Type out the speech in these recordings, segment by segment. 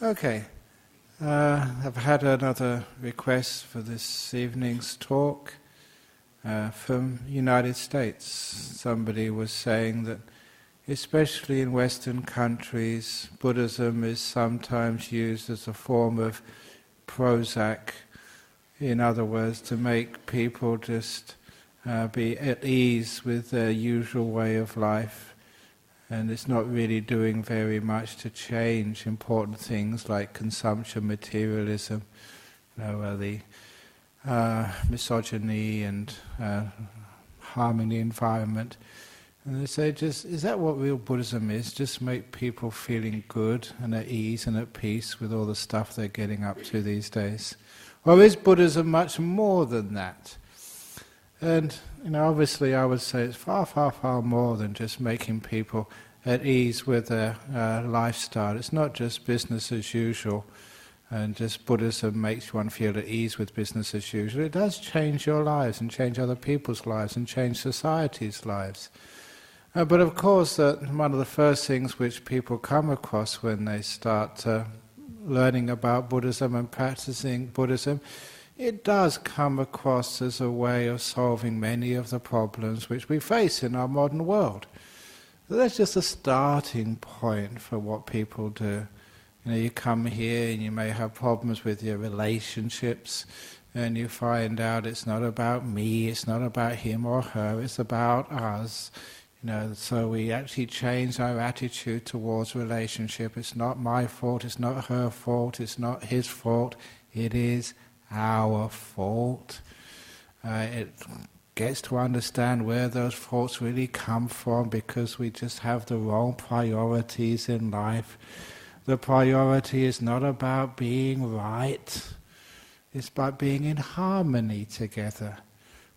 Okay, I've had another request for this evening's talk from United States. Somebody was saying that, especially in Western countries, Buddhism is sometimes used as a form of Prozac. In other words, to make people just be at ease with their usual way of life. And it's not really doing very much to change important things like consumption, materialism, the misogyny and harming the environment. And they say, is that what real Buddhism is? Just make people feeling good and at ease and at peace with all the stuff they're getting up to these days? Or is Buddhism much more than that? And obviously I would say it's far, far, far more than just making people at ease with their lifestyle. It's not just business as usual, and just Buddhism makes one feel at ease with business as usual. It does change your lives and change other people's lives and change society's lives. But of course, one of the first things which people come across when they start learning about Buddhism and practicing Buddhism, it does come across as a way of solving many of the problems which we face in our modern world. So that's just a starting point for what people do. You come here and you may have problems with your relationships, and you find out it's not about me, it's not about him or her, it's about us. So we actually change our attitude towards relationship. It's not my fault, it's not her fault, it's not his fault, it is our fault. It gets to understand where those faults really come from, because we just have the wrong priorities in life. The priority is not about being right, it's about being in harmony together.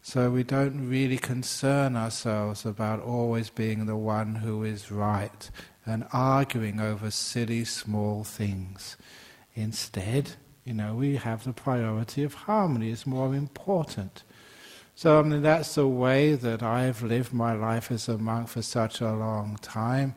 So we don't really concern ourselves about always being the one who is right and arguing over silly small things. Instead, we have the priority of harmony is more important. So that's the way that I've lived my life as a monk for such a long time.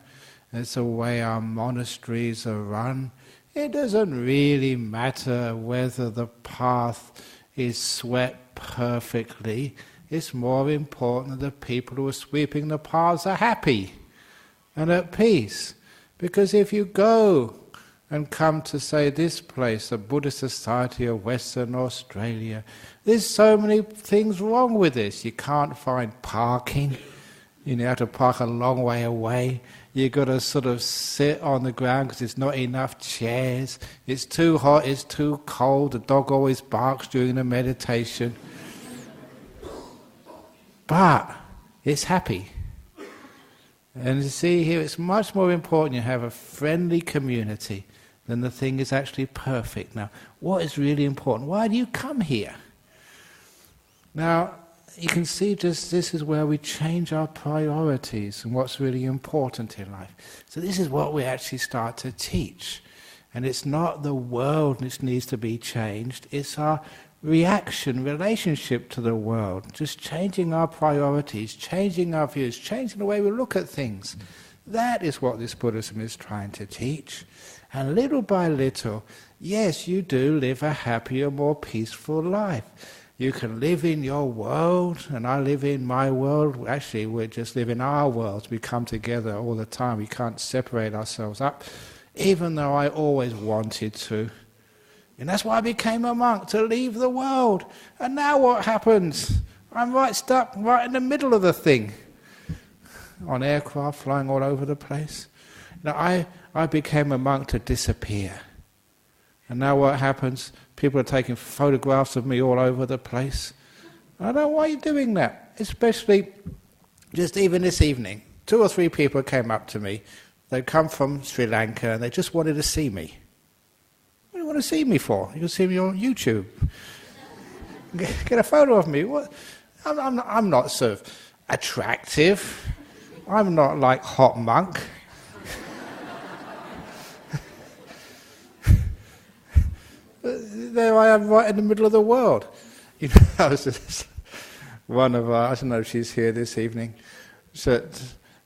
It's the way our monasteries are run. It doesn't really matter whether the path is swept perfectly. It's more important that the people who are sweeping the paths are happy and at peace. Because if you go and come to, say, this place, the Buddhist Society of Western Australia, there's so many things wrong with this. You can't find parking. You have to park a long way away. You've got to sort of sit on the ground because there's not enough chairs. It's too hot, it's too cold. The dog always barks during the meditation. But it's happy. And you see here, it's much more important you have a friendly community than the thing is actually perfect. Now, what is really important? Why do you come here? Now, you can see just this is where we change our priorities and what's really important in life. So this is what we actually start to teach. And it's not the world which needs to be changed, it's our relationship to the world. Just changing our priorities, changing our views, changing the way we look at things. That is what this Buddhism is trying to teach. And little by little, yes, you do live a happier, more peaceful life. You can live in your world, and I live in my world. Actually, we just live in our worlds. We come together all the time. We can't separate ourselves up, even though I always wanted to. And that's why I became a monk, to leave the world. And now what happens? I'm stuck right in the middle of the thing. On aircraft flying all over the place. Now I became a monk to disappear. And now what happens? People are taking photographs of me all over the place. I don't know why you're doing that. Especially, just even this evening, 2 or 3 people came up to me. They'd come from Sri Lanka and they just wanted to see me. What do you want to see me for? You can see me on YouTube. Get a photo of me. What? I'm not so attractive. I'm not like hot monk. There I am, right in the middle of the world. One of our, I don't know if she's here this evening, said,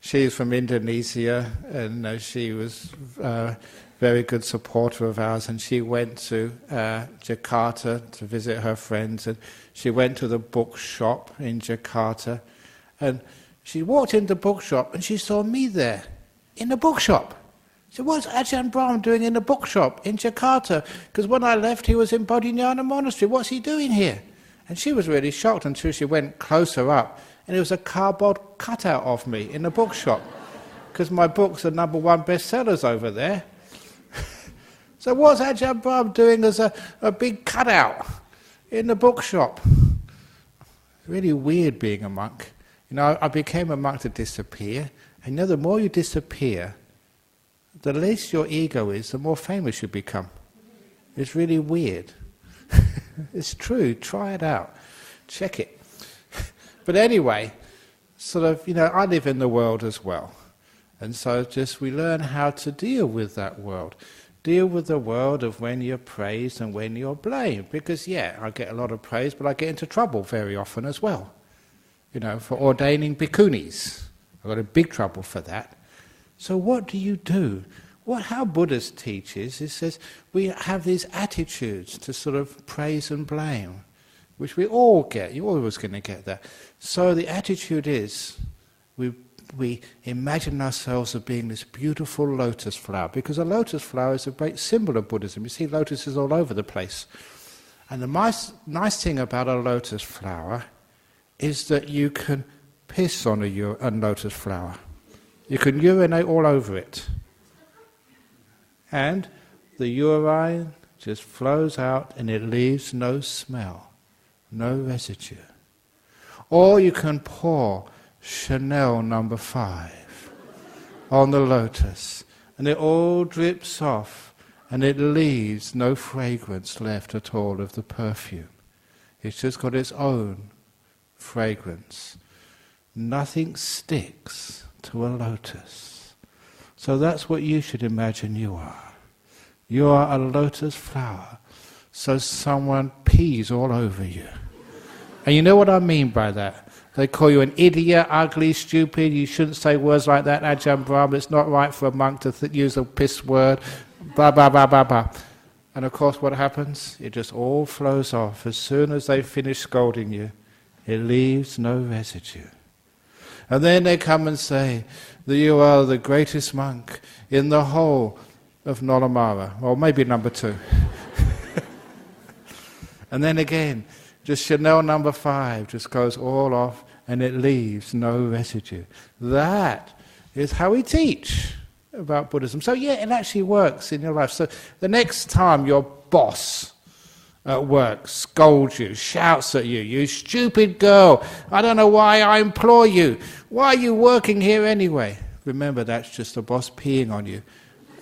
she's from Indonesia, and she was a very good supporter of ours, and she went to Jakarta to visit her friends, and she went to the bookshop in Jakarta, and she walked into the bookshop and she saw me there in the bookshop. She said, "What's Ajahn Brahm doing in the bookshop in Jakarta? Because when I left he was in Bodhinyana Monastery. What's he doing here?" And she was really shocked until she went closer up, and it was a cardboard cutout of me in the bookshop, because my books are #1 bestsellers over there. So what's Ajahn Brahm doing as a big cutout in the bookshop? Really weird being a monk. I became a monk to disappear, and the more you disappear, the less your ego is, the more famous you become. It's really weird. It's true, try it out, check it. But anyway, I live in the world as well. And so we learn how to deal with that world. Deal with the world of when you're praised and when you're blamed. Because I get a lot of praise, but I get into trouble very often as well. For ordaining bhikkhunis. I got in big trouble for that. So what do you do? How Buddhist teaches, it says we have these attitudes to praise and blame, which we all get. You're always going to get that. So the attitude is we imagine ourselves as being this beautiful lotus flower, because a lotus flower is a great symbol of Buddhism. You see lotuses all over the place. And the nice thing about a lotus flower is that you can piss on a lotus flower. You can urinate all over it. And the urine just flows out and it leaves no smell, no residue. Or you can pour Chanel No. 5 on the lotus, and it all drips off, and it leaves no fragrance left at all of the perfume. It's just got its own fragrance. Nothing sticks to a lotus. So that's what you should imagine you are. You are a lotus flower, so someone pees all over you. And you know what I mean by that? They call you an idiot, ugly, stupid. You shouldn't say words like that, Ajahn Brahma. It's not right for a monk to use a piss word. Blah, blah, blah, blah, blah. And of course what happens? It just all flows off. As soon as they finish scolding you, it leaves no residue. And then they come and say that you are the greatest monk in the whole of Nolamara, or maybe number 2. And then again, just Chanel No. 5 just goes all off and it leaves no residue. That is how we teach about Buddhism. So it actually works in your life. So the next time your boss at work scolds you, shouts at you, "You stupid girl, I don't know why I employ you. Why are you working here anyway?" Remember, that's just the boss peeing on you.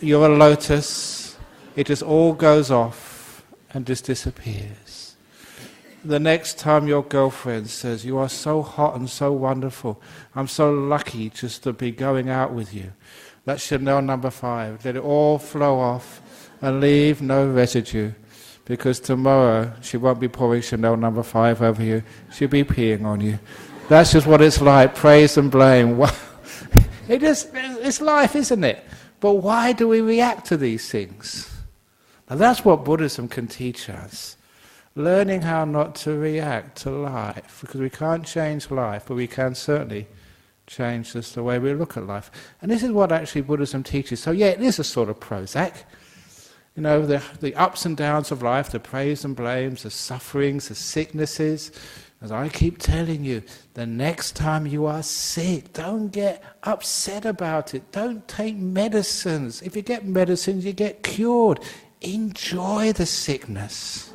You're a lotus. It just all goes off and just disappears. The next time your girlfriend says, "You are so hot and so wonderful. I'm so lucky just to be going out with you." That's Chanel No. 5. Let it all flow off and leave no residue. Because tomorrow she won't be pouring Chanel No. 5 over you. She'll be peeing on you. That's just what it's like, praise and blame. It's life, isn't it? But why do we react to these things? Now that's what Buddhism can teach us. Learning how not to react to life. Because we can't change life, but we can certainly change just the way we look at life. And this is what actually Buddhism teaches. So it is a sort of Prozac. The ups and downs of life, the praise and blames, the sufferings, the sicknesses. As I keep telling you, the next time you are sick, don't get upset about it. Don't take medicines. If you get medicines, you get cured. Enjoy the sickness.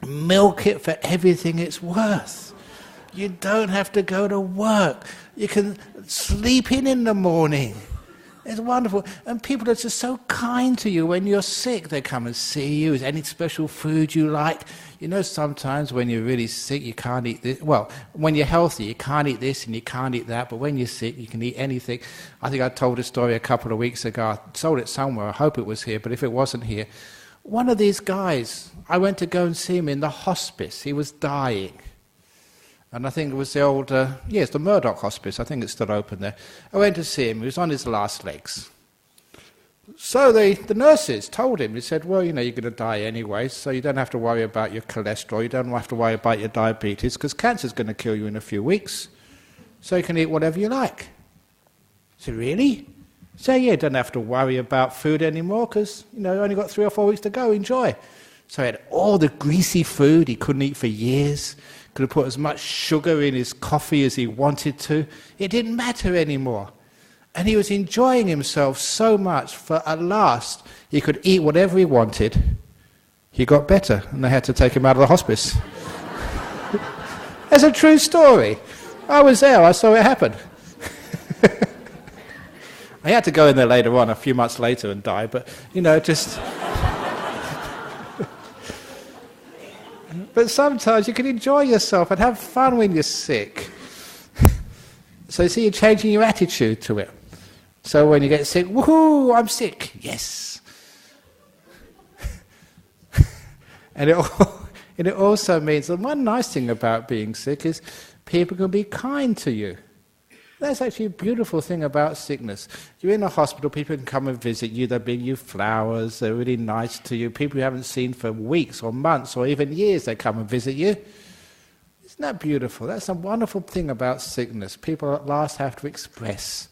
Milk it for everything it's worth. You don't have to go to work. You can sleep in the morning. It's wonderful. And people are just so kind to you when you're sick. They come and see you. Is there any special food you like? Sometimes when you're really sick, you can't eat this. Well, when you're healthy, you can't eat this and you can't eat that. But when you're sick, you can eat anything. I think I told a story a couple of weeks ago. I told it somewhere. I hope it was here. But if it wasn't here, one of these guys, I went to go and see him in the hospice. He was dying. And I think it was the old, it's the Murdoch Hospice, I think it's still open there. I went to see him, he was on his last legs. So the nurses told him, he said, well, you're going to die anyway, so you don't have to worry about your cholesterol, you don't have to worry about your diabetes, because cancer's going to kill you in a few weeks, so you can eat whatever you like. I said, really? So yeah, you don't have to worry about food anymore, because, only got 3 or 4 weeks to go, enjoy. So he had all the greasy food he couldn't eat for years, could have put as much sugar in his coffee as he wanted to, it didn't matter anymore. And he was enjoying himself so much, for at last he could eat whatever he wanted. He got better, and they had to take him out of the hospice. That's a true story. I was there, I saw it happen. I had to go in there later on, a few months later, and die, but, just... But sometimes you can enjoy yourself and have fun when you're sick. So you see, you're changing your attitude to it. So when you get sick, woohoo, I'm sick, yes. And it also means that one nice thing about being sick is people can be kind to you. That's actually a beautiful thing about sickness. You're in a hospital, people can come and visit you, they bring you flowers, they're really nice to you. People you haven't seen for weeks or months or even years, they come and visit you. Isn't that beautiful? That's a wonderful thing about sickness. People at last have to express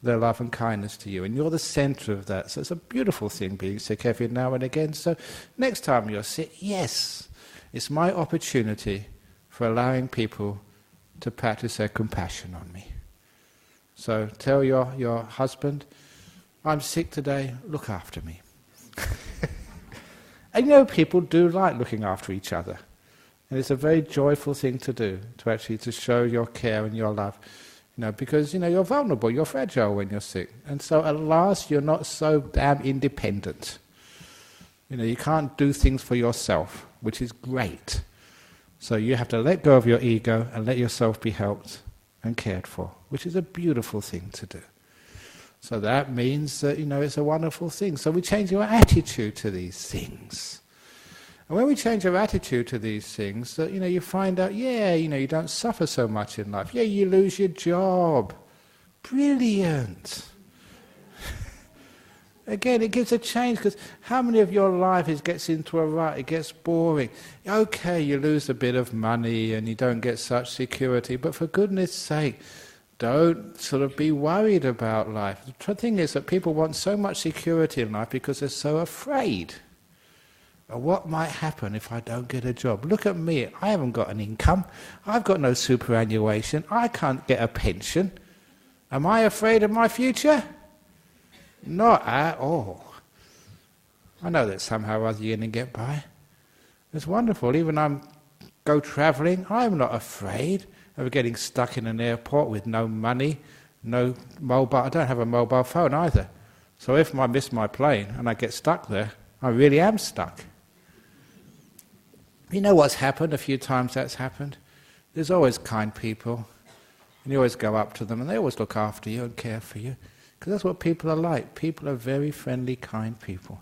their love and kindness to you, and you're the centre of that. So it's a beautiful thing being sick every now and again. So next time you're sick, yes, it's my opportunity for allowing people to practice their compassion on me. So tell your husband, I'm sick today, look after me. And people do like looking after each other. And it's a very joyful thing to do, to show your care and your love. Because you're vulnerable, you're fragile when you're sick. And so at last you're not so damn independent. You can't do things for yourself, which is great. So you have to let go of your ego and let yourself be helped and cared for, which is a beautiful thing to do. So that means that, it's a wonderful thing. So we change our attitude to these things. And when we change our attitude to these things, that you find out, you don't suffer so much in life. Yeah, you lose your job. Brilliant. Again, it gives a change, because how many of your life gets into a rut, it gets boring. Okay, you lose a bit of money and you don't get such security, but for goodness sake, don't sort of be worried about life. The thing is that people want so much security in life because they're so afraid of what might happen if I don't get a job. Look at me, I haven't got an income, I've got no superannuation, I can't get a pension. Am I afraid of my future? Not at all. I know that somehow or other you're going to get by. It's wonderful. Even I go travelling, I'm not afraid of getting stuck in an airport with no money, no mobile. I don't have a mobile phone either. So if I miss my plane and I get stuck there, I really am stuck. You know what's happened? A few times that's happened. There's always kind people, and you always go up to them, and they always look after you and care for you. Because that's what people are like. People are very friendly, kind people.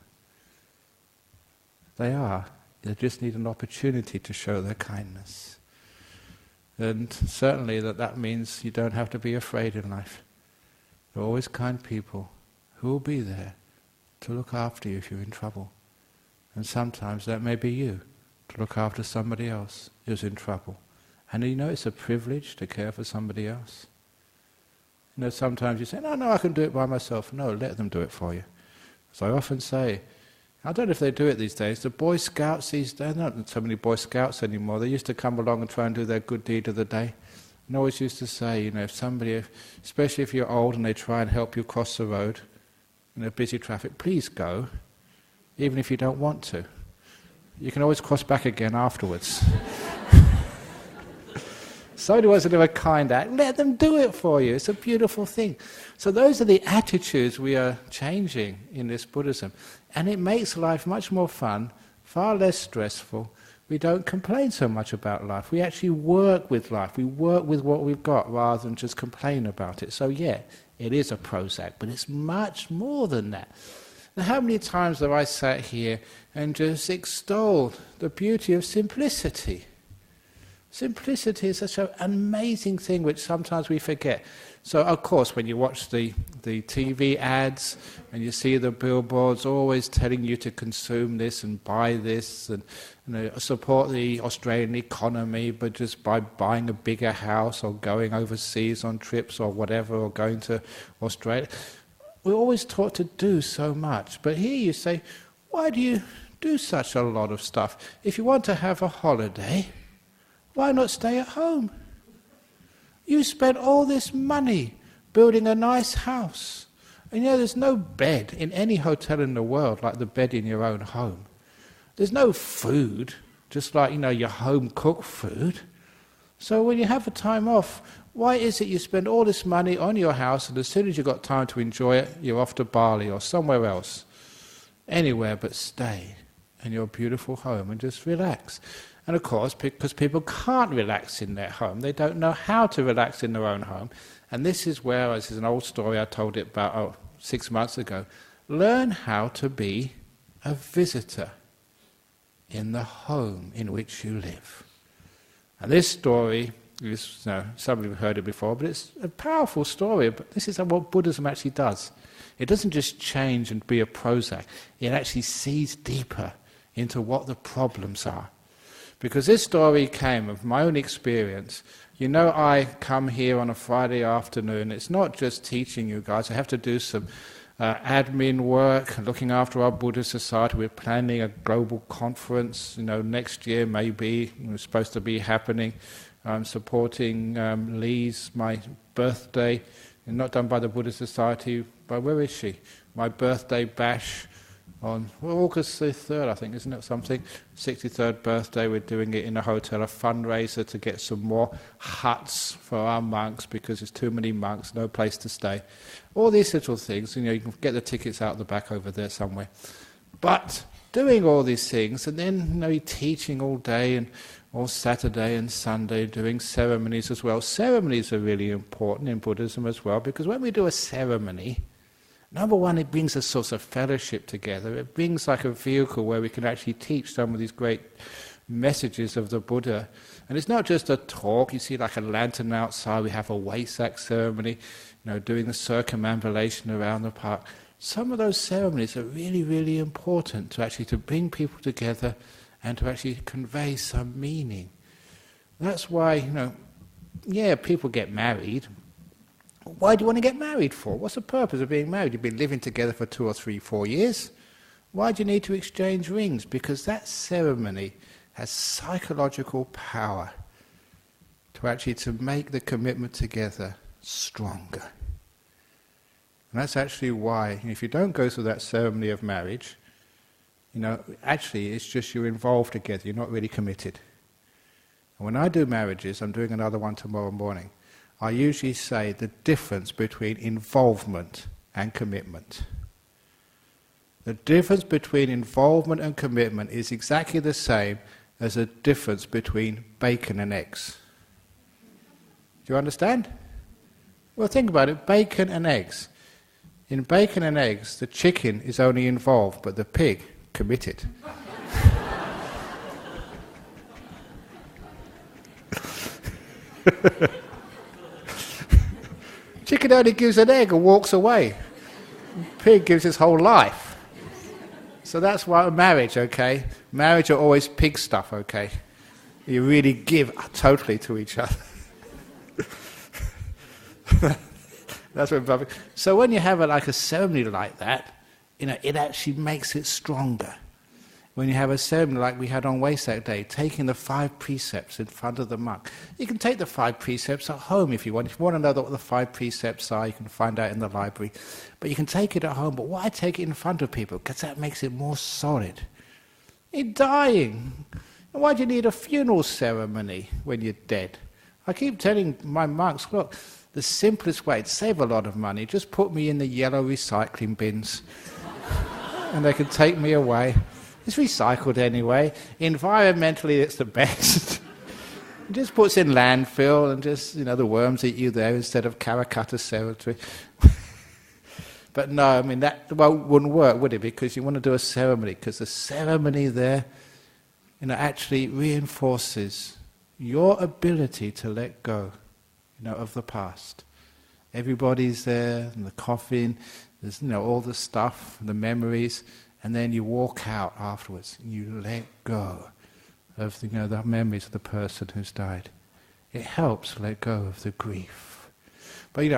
They are. They just need an opportunity to show their kindness. And certainly that means you don't have to be afraid in life. There are always kind people who will be there to look after you if you're in trouble. And sometimes that may be you, to look after somebody else who's in trouble. And it's a privilege to care for somebody else. Sometimes you say, no, I can do it by myself. No, let them do it for you. So I often say, I don't know if they do it these days, the Boy Scouts these days, not so many Boy Scouts anymore, they used to come along and try and do their good deed of the day. And I always used to say, if somebody, especially if you're old and they try and help you cross the road in a busy traffic, please go, even if you don't want to. You can always cross back again afterwards. Somebody wants to do a kind act, let them do it for you. It's a beautiful thing. So those are the attitudes we are changing in this Buddhism. And it makes life much more fun, far less stressful. We don't complain so much about life. We actually work with life. We work with what we've got rather than just complain about it. So yeah, it is a Prozac, but it's much more than that. Now, how many times have I sat here and just extolled the beauty of simplicity? Simplicity is such an amazing thing which sometimes we forget. So, of course, when you watch the TV ads and you see the billboards always telling you to consume this and buy this and support the Australian economy, but just by buying a bigger house or going overseas on trips or whatever, or going to Australia, we're always taught to do so much. But here you say, why do you do such a lot of stuff? If you want to have a holiday, why not stay at home? You spent all this money building a nice house. And there's no bed in any hotel in the world like the bed in your own home. There's no food, just like, your home-cooked food. So when you have a time off, why is it you spend all this money on your house and as soon as you've got time to enjoy it, you're off to Bali or somewhere else? Anywhere but stay in your beautiful home and just relax. And of course, because people can't relax in their home, they don't know how to relax in their own home. And this is where, this is an old story, I told it about 6 months ago, learn how to be a visitor in the home in which you live. And this story is, some of you have heard it before, but it's a powerful story. But this is what Buddhism actually does. It doesn't just change and be a Prozac. It actually sees deeper into what the problems are. Because this story came of my own experience. I come here on a Friday afternoon. It's not just teaching you guys. I have to do some admin work, looking after our Buddhist society. We're planning a global conference, next year maybe. It's supposed to be happening. I'm supporting Lee's, my birthday, not done by the Buddhist Society, but where is she? My birthday bash on August the 3rd, I think, isn't it, something? 63rd birthday, we're doing it in a hotel, a fundraiser to get some more huts for our monks because there's too many monks, no place to stay. All these little things, you can get the tickets out the back over there somewhere. But doing all these things, and then you're teaching all day and all Saturday and Sunday, doing ceremonies as well. Ceremonies are really important in Buddhism as well, because when we do a ceremony, number one, it brings a sort of fellowship together. It brings like a vehicle where we can actually teach some of these great messages of the Buddha. And it's not just a talk. You see like a lantern outside. We have a Wesak ceremony, doing the circumambulation around the park. Some of those ceremonies are really, really important to bring people together and to actually convey some meaning. That's why, people get married. Why do you want to get married for? What's the purpose of being married? You've been living together for 2 or 3, 4 years. Why do you need to exchange rings? Because that ceremony has psychological power to make the commitment together stronger. And that's actually why, if you don't go through that ceremony of marriage, actually it's just you're involved together, you're not really committed. And when I do marriages, I'm doing another one tomorrow morning, I usually say the difference between involvement and commitment. The difference between involvement and commitment is exactly the same as the difference between bacon and eggs. Do you understand? Well, think about it, bacon and eggs. In bacon and eggs, the chicken is only involved, but the pig committed. Chicken only gives an egg and walks away. Pig gives his whole life. So that's why marriage, okay? Marriage are always pig stuff, okay? You really give totally to each other. That's what. So when you have a ceremony like that, it actually makes it stronger. When you have a ceremony like we had on Wesak Day, taking the 5 precepts in front of the monk. You can take the 5 precepts at home if you want. If you want to know what the 5 precepts are, you can find out in the library. But you can take it at home. But why take it in front of people? Because that makes it more solid. You're dying. And why do you need a funeral ceremony when you're dead? I keep telling my monks, look, the simplest way to save a lot of money, just put me in the yellow recycling bins. And they can take me away. It's recycled anyway. Environmentally, it's the best. It just puts in landfill and just, the worms eat you there instead of Calcutta Cemetery. But no, that wouldn't work, would it? Because you want to do a ceremony, because the ceremony there, actually reinforces your ability to let go, of the past. Everybody's there, and the coffin, there's all the stuff, the memories, and then you walk out afterwards and you let go of the memories of the person who's died. It helps to let go of the grief. But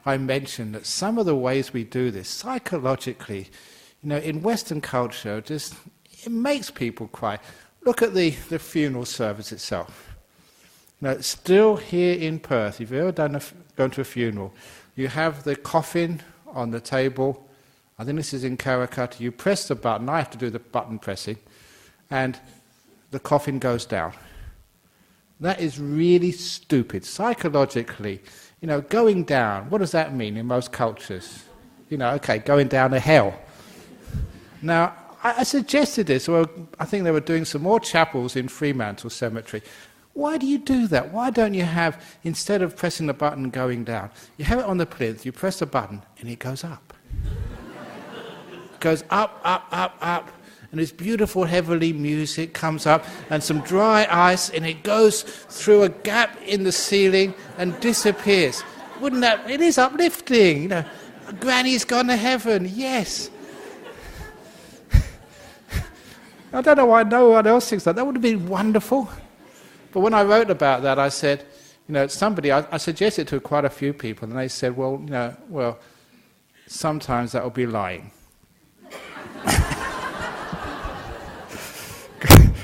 I mentioned that some of the ways we do this psychologically, in Western culture, it makes people cry. Look at the funeral service itself. Still here in Perth, if you've ever gone to a funeral, you have the coffin on the table. I think this is in Karakata. You press the button. I have to do the button pressing, and the coffin goes down. That is really stupid. Psychologically, going down, what does that mean in most cultures? Going down to hell. Now, I suggested this, or I think they were doing some more chapels in Fremantle Cemetery. Why do you do that? Why don't you have, instead of pressing the button going down, you have it on the plinth, you press the button, and it goes up. It goes up, up, up, up, and this beautiful heavenly music comes up, and some dry ice, and it goes through a gap in the ceiling and disappears. It is uplifting, Granny's gone to heaven, yes. I don't know why no one else thinks that. That would have been wonderful. But when I wrote about that, I said, I suggested to quite a few people, and they said, well, sometimes that will be lying.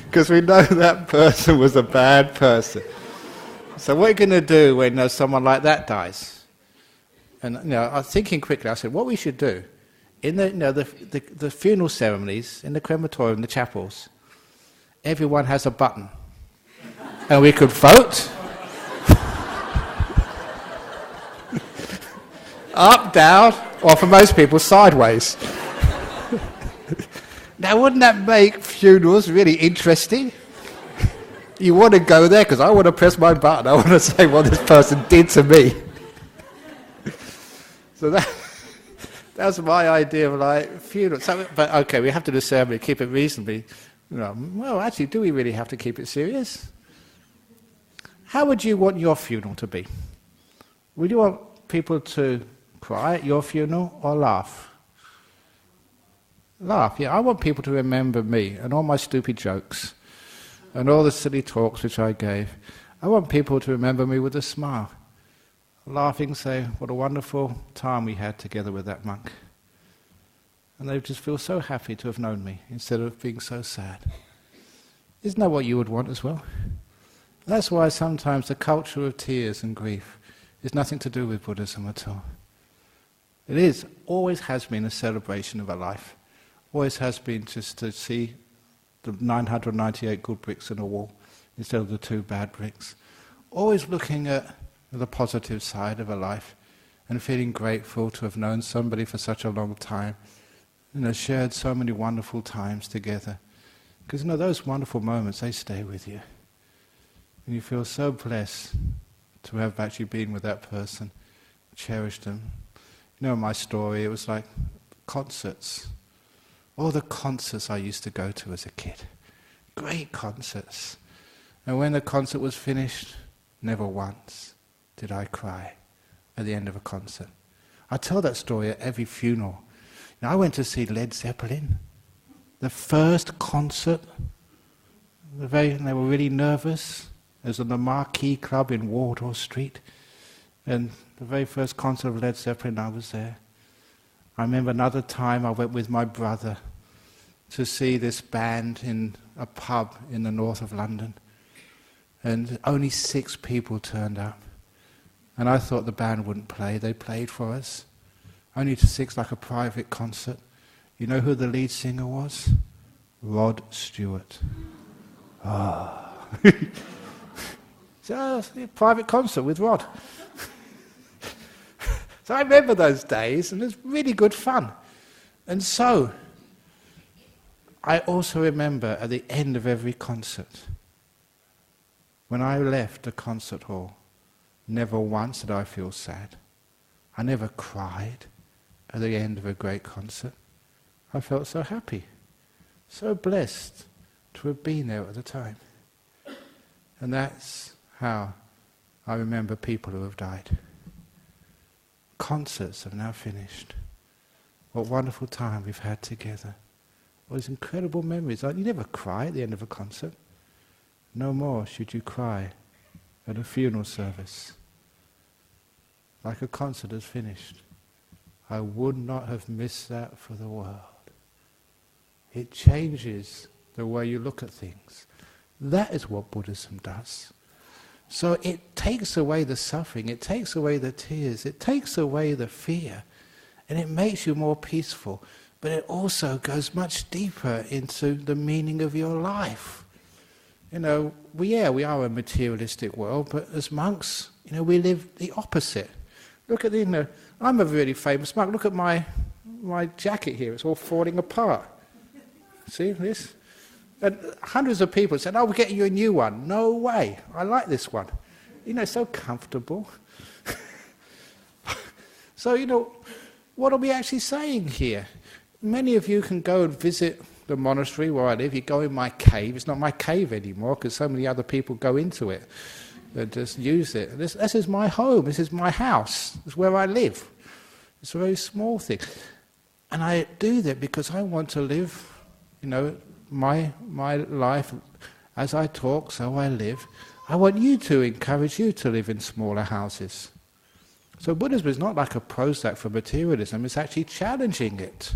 Because we know that person was a bad person. So what are you going to do when someone like that dies? And I was thinking quickly, I said, what we should do, in the funeral ceremonies, in the crematorium, the chapels, everyone has a button. And we could vote. Up, down, or for most people, sideways. Now, wouldn't that make funerals really interesting? You want to go there because I want to press my button. I want to say what this person did to me. So that's my idea of funeral. But okay, we have to do ceremony, keep it reasonably. Well, actually, do we really have to keep it serious? How would you want your funeral to be? Would you want people to cry at your funeral or laugh? Laugh, yeah. I want people to remember me and all my stupid jokes and all the silly talks which I gave. I want people to remember me with a smile, laughing, say, what a wonderful time we had together with that monk. And they just feel so happy to have known me instead of being so sad. Isn't that what you would want as well? That's why sometimes the culture of tears and grief is nothing to do with Buddhism at all. It always has been a celebration of a life. Always has been just to see the 998 good bricks in a wall instead of the 2 bad bricks. Always looking at the positive side of a life and feeling grateful to have known somebody for such a long time, shared so many wonderful times together. Because those wonderful moments, they stay with you. And you feel so blessed to have actually been with that person, cherished them. My story, it was like concerts. All the concerts I used to go to as a kid. Great concerts. And when the concert was finished, never once did I cry at the end of a concert. I tell that story at every funeral. I went to see Led Zeppelin. The first concert, they were really nervous. It was in the Marquee Club in Wardour Street. And the very first concert of Led Zeppelin, I was there. I remember another time I went with my brother to see this band in a pub in the north of London. And only 6 people turned up. And I thought the band wouldn't play. They played for us. Only to 6, like a private concert. You know who the lead singer was? Rod Stewart. Ah. So, a private concert with Rod. So I remember those days, and it was really good fun. And so, I also remember at the end of every concert, when I left the concert hall, never once did I feel sad. I never cried at the end of a great concert. I felt so happy, so blessed to have been there at the time. And that's how I remember people who have died. Concerts have now finished. What wonderful time we've had together. All these incredible memories. You never cry at the end of a concert. No more should you cry at a funeral service. Like a concert has finished. I would not have missed that for the world. It changes the way you look at things. That is what Buddhism does. So it takes away the suffering, it takes away the tears, it takes away the fear, and it makes you more peaceful. But it also goes much deeper into the meaning of your life. We are a materialistic world, but as monks, we live the opposite. Look at I'm a really famous monk. Look at my jacket here, it's all falling apart. See this? And hundreds of people said, we're getting you a new one. No way, I like this one. It's so comfortable. So, what are we actually saying here? Many of you can go and visit the monastery where I live. You go in my cave. It's not my cave anymore because so many other people go into it and just use it. This is my home. This is my house. It's where I live. It's a very small thing. And I do that because I want to live, my life, as I talk, so I live. I want you to encourage you to live in smaller houses. So Buddhism is not like a Prozac for materialism, it's actually challenging it.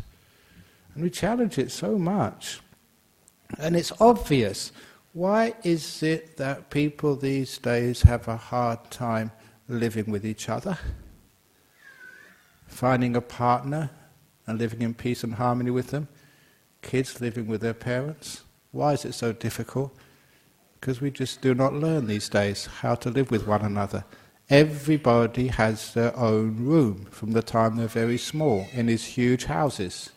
And we challenge it so much. And it's obvious. Why is it that people these days have a hard time living with each other? Finding a partner and living in peace and harmony with them? Kids living with their parents? Why is it so difficult? Because we just do not learn these days how to live with one another. Everybody has their own room from the time they're very small in these huge houses.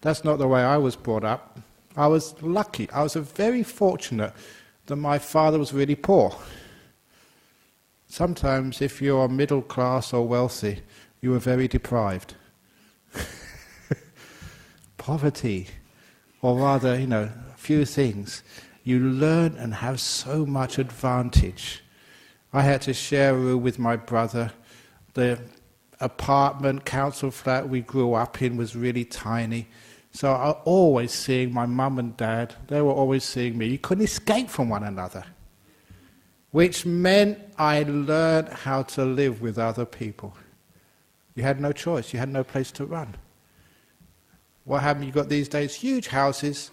That's not the way I was brought up. I was lucky. I was very fortunate that my father was really poor. Sometimes if you're middle class or wealthy, you were very deprived. Poverty, or rather, a few things. You learn and have so much advantage. I had to share a room with my brother. The apartment, council flat we grew up in was really tiny. So I was always seeing my mum and dad. They were always seeing me. You couldn't escape from one another. Which meant I learned how to live with other people. You had no choice. You had no place to run. What happened? You've got these days huge houses.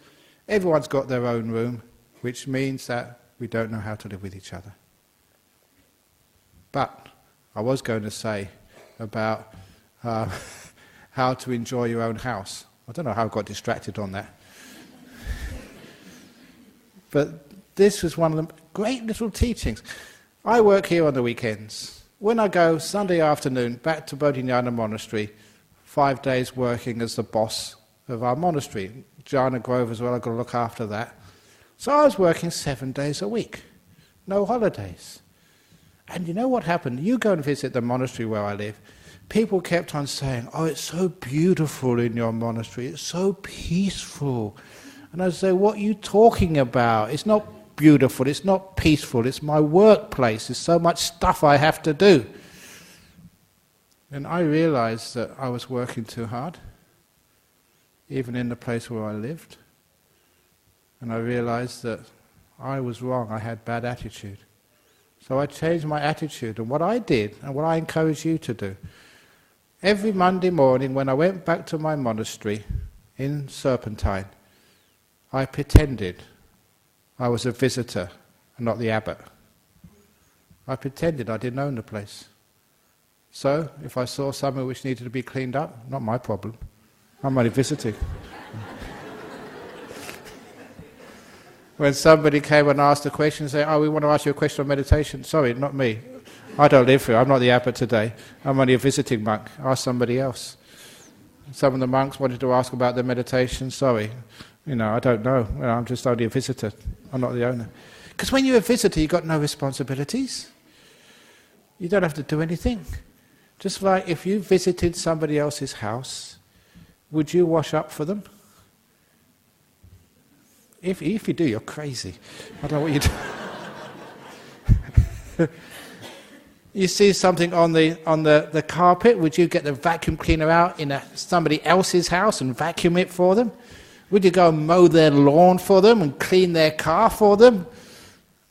Everyone's got their own room, which means that we don't know how to live with each other. But I was going to say about how to enjoy your own house. I don't know how I got distracted on that. But this was one of the great little teachings. I work here on the weekends. When I go Sunday afternoon back to Bodhinyana Monastery, 5 days working as the boss of our monastery. Jhana Grove as well, I've got to look after that. So I was working 7 days a week, no holidays. And you know what happened? You go and visit the monastery where I live, people kept on saying, it's so beautiful in your monastery, it's so peaceful. And I say, what are you talking about? It's not beautiful, it's not peaceful, it's my workplace, there's so much stuff I have to do. And I realized that I was working too hard, even in the place where I lived. And I realized that I was wrong, I had bad attitude. So I changed my attitude, and what I did, and what I encourage you to do, every Monday morning when I went back to my monastery in Serpentine, I pretended I was a visitor and not the abbot. I pretended I didn't own the place. So, if I saw something which needed to be cleaned up, not my problem. I'm only visiting. When somebody came and asked a question, say, we want to ask you a question on meditation. Sorry, not me. I don't live here. I'm not the abbot today. I'm only a visiting monk. Ask somebody else. Some of the monks wanted to ask about their meditation. Sorry, I don't know. I'm just only a visitor. I'm not the owner. Because when you're a visitor, you've got no responsibilities. You don't have to do anything. Just like if you visited somebody else's house, would you wash up for them? If you do, you're crazy. I don't know what you do. You see something on the carpet, would you get the vacuum cleaner out in somebody else's house and vacuum it for them? Would you go and mow their lawn for them and clean their car for them?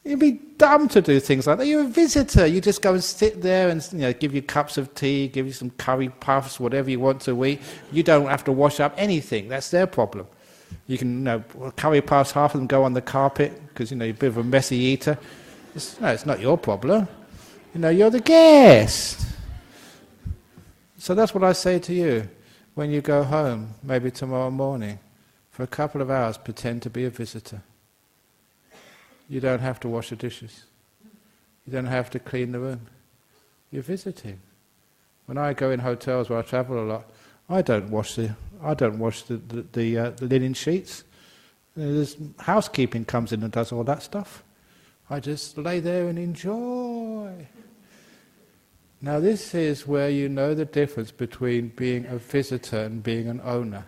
You'd be dumb to do things like that. You're a visitor. You just go and sit there and give you cups of tea, give you some curry puffs, whatever you want to eat. You don't have to wash up anything. That's their problem. You can curry puffs, half of them go on the carpet because you're a bit of a messy eater. It's not your problem. You're the guest. So that's what I say to you when you go home, maybe tomorrow morning. For a couple of hours, pretend to be a visitor. You don't have to wash the dishes. You don't have to clean the room. You're visiting. When I go in hotels where I travel a lot, I don't wash the linen sheets. There's housekeeping comes in and does all that stuff. I just lay there and enjoy. Now this is where you know the difference between being a visitor and being an owner.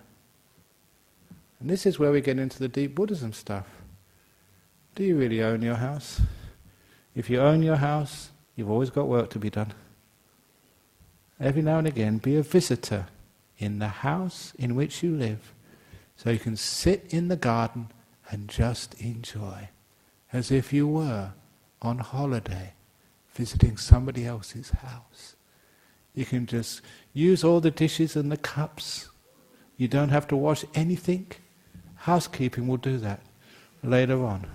And this is where we get into the deep Buddhism stuff. Do you really own your house? If you own your house, you've always got work to be done. Every now and again, be a visitor in the house in which you live, so you can sit in the garden and just enjoy, as if you were on holiday, visiting somebody else's house. You can just use all the dishes and the cups. You don't have to wash anything. Housekeeping will do that later on.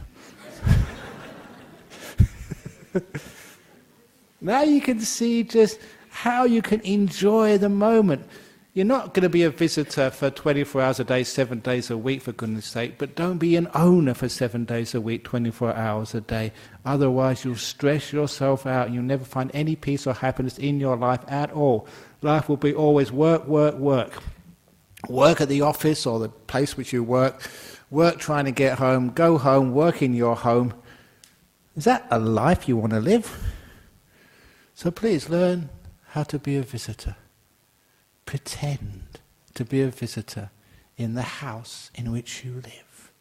Now you can see just how you can enjoy the moment. You're not going to be a visitor for 24 hours a day, 7 days a week, for goodness sake, but don't be an owner for 7 days a week, 24 hours a day. Otherwise you'll stress yourself out and you'll never find any peace or happiness in your life at all. Life will be always work, work, work. Work at the office or the place which you work trying to get home, go home, work in your home. Is that a life you want to live? So please learn how to be a visitor. Pretend to be a visitor in the house in which you live,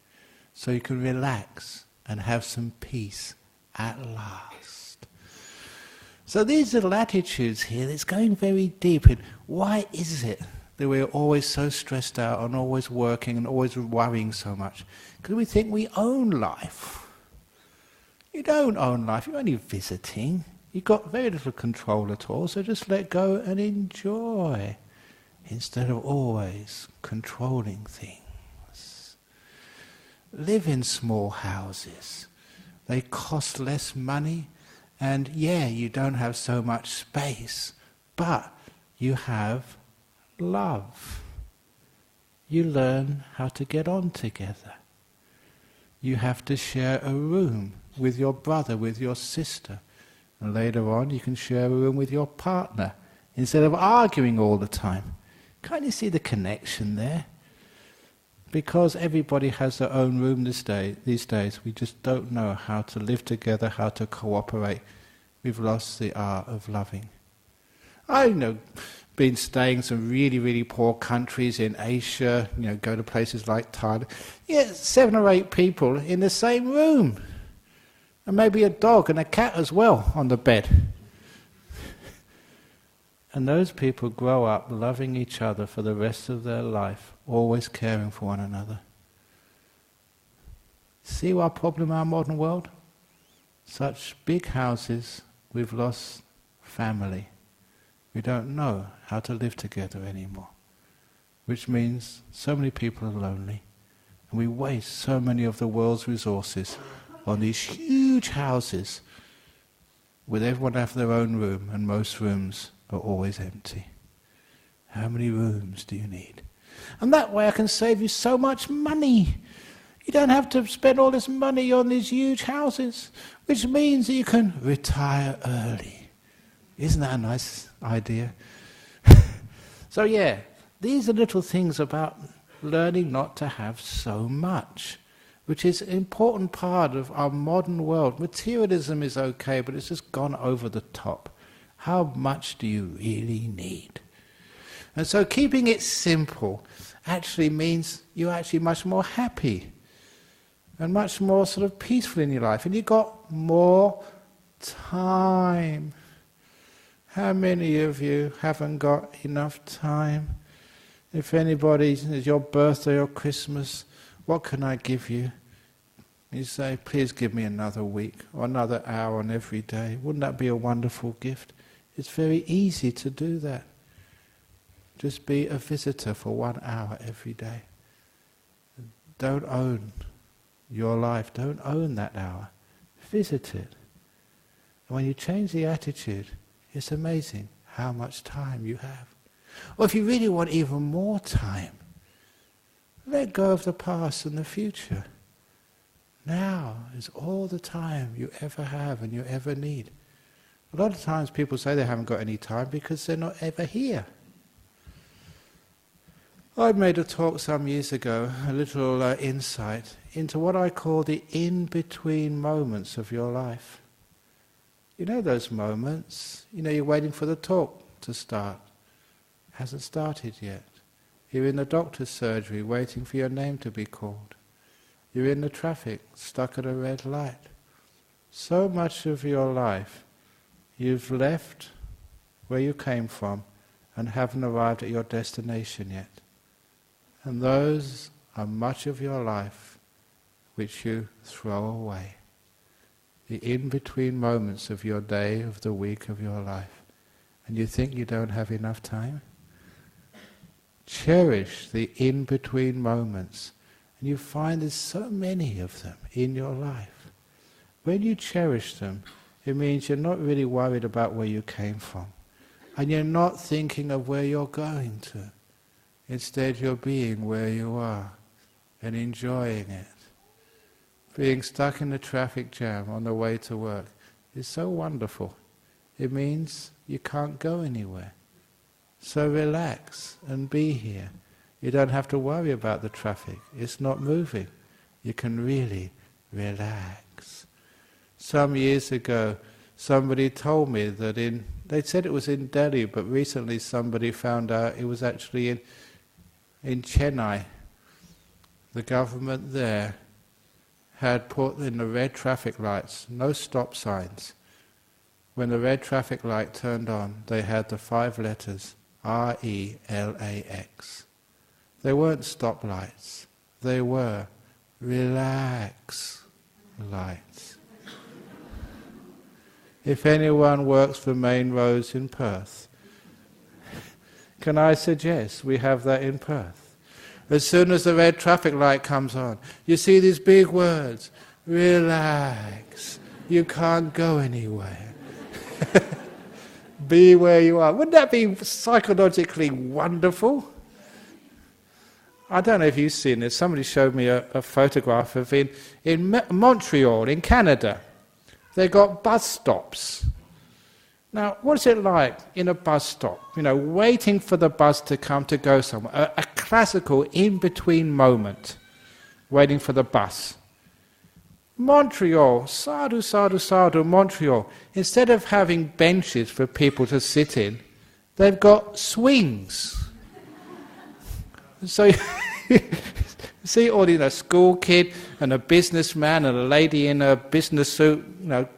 so you can relax and have some peace at last. So these little attitudes here, it's going very deep in why is it that we're always so stressed out and always working and always worrying so much? Because we think we own life. You don't own life, you're only visiting. You've got very little control at all, so just let go and enjoy, instead of always controlling things. Live in small houses. They cost less money, and you don't have so much space, but you have love. You learn how to get on together. You have to share a room with your brother, with your sister, and later on you can share a room with your partner instead of arguing all the time. Can't you see the connection there? Because everybody has their own room these days, we just don't know how to live together, how to cooperate. We've lost the art of loving. I've been staying in some really, really poor countries in Asia, go to places like Thailand. 7 or 8 people in the same room. And maybe a dog and a cat as well on the bed. And those people grow up loving each other for the rest of their life, always caring for one another. See our problem in our modern world? Such big houses, we've lost family. We don't know how to live together anymore. Which means so many people are lonely. And we waste so many of the world's resources on these huge houses with everyone have their own room, and most rooms are always empty. How many rooms do you need? And that way I can save you so much money. You don't have to spend all this money on these huge houses, which means that you can retire early. Isn't that a nice idea? So these are little things about learning not to have so much, which is an important part of our modern world. Materialism is okay, but it's just gone over the top. How much do you really need? And so keeping it simple actually means you're actually much more happy. and much more sort of peaceful in your life, and you've got more time. How many of you haven't got enough time? If anybody, it's your birthday or Christmas, what can I give you? You say, please give me another week or another hour on every day. Wouldn't that be a wonderful gift? It's very easy to do that. Just be a visitor for 1 hour every day. Don't own your life. Don't own that hour. Visit it. And when you change the attitude, it's amazing how much time you have. Or if you really want even more time, let go of the past and the future. Now is all the time you ever have and you ever need. A lot of times people say they haven't got any time because they're not ever here. I made a talk some years ago, a little insight into what I call the in-between moments of your life. You know those moments, you're waiting for the talk to start. Hasn't started yet. You're in the doctor's surgery waiting for your name to be called. You're in the traffic, stuck at a red light. So much of your life, you've left where you came from and haven't arrived at your destination yet. And those are much of your life which you throw away. The in-between moments of your day, of the week, of your life. And you think you don't have enough time? Cherish the in-between moments. And you find there's so many of them in your life. When you cherish them, it means you're not really worried about where you came from. And you're not thinking of where you're going to. Instead, you're being where you are and enjoying it. Being stuck in the traffic jam on the way to work is so wonderful. It means you can't go anywhere. So relax and be here. You don't have to worry about the traffic. It's not moving. You can really relax. Some years ago, somebody told me that they said it was in Delhi, but recently somebody found out it was actually in Chennai. The government there had put in the red traffic lights, no stop signs. When the red traffic light turned on, they had the 5 letters, RELAX. They weren't stop lights, they were relax lights. If anyone works for Main Roads in Perth, can I suggest we have that in Perth? As soon as the red traffic light comes on, you see these big words, relax, you can't go anywhere. Be where you are. Wouldn't that be psychologically wonderful? I don't know if you've seen this. Somebody showed me a photograph of in Montreal, in Canada. They got bus stops. Now, what's it like in a bus stop? Waiting for the bus to come to go somewhere. A classical in-between moment, waiting for the bus. Montreal, sadhu, sadhu, sadhu, Montreal. Instead of having benches for people to sit in, they've got swings. So you see all the school kid and a businessman and a lady in a business suit,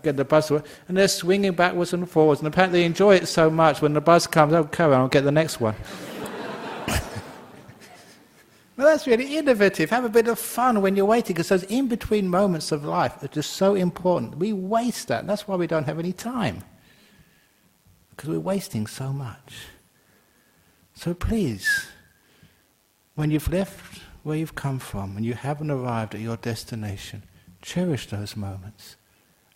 get the bus, and they're swinging backwards and forwards, and apparently they enjoy it so much when the bus comes, okay, I'll get the next one. Well, that's really innovative. Have a bit of fun when you're waiting, because those in-between moments of life are just so important. We waste that. That's why we don't have any time, because we're wasting so much. So please, when you've left where you've come from and you haven't arrived at your destination, cherish those moments.